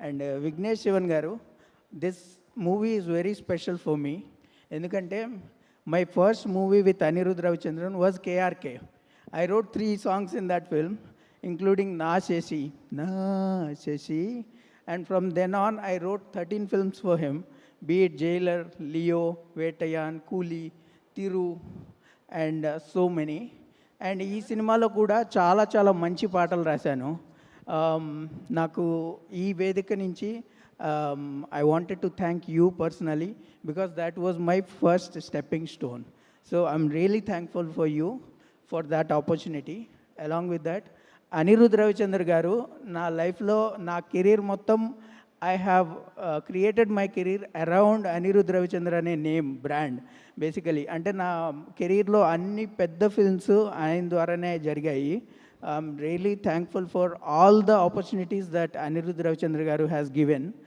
And Vignesh Shivan garu, this movie is very special for me. ఎందుకంటే my first movie with Anirudh Ravichandran was KRK. I wrote 3 songs in that film, including Na Shashi. And from then on, I wrote 13 films for him, be it Jailer, Leo, Vetayan, Coolie, Thiru, and so many. And ఈ సినిమాలో కూడా చాలా చాలా మంచి పాటలు రాశాను. నాకు ఈ వేదిక నుంచి I wanted to thank you personally because that was my first stepping stone. So I'm really thankful for you for that opportunity. Along with that, Anirudh Ravichandra గారు నా లైఫ్లో నా కెరీర్ మొత్తం I have created my career around Anirudh Ravichandra అనే name brand basically. అంటే నా కెరీర్లో అన్ని పెద్ద ఫిల్మ్స్ ఆయన ద్వారానే జరిగాయి. I'm really thankful for all the opportunities that Anirudh Ravichandra గారు హ్యాస్ గివెన్.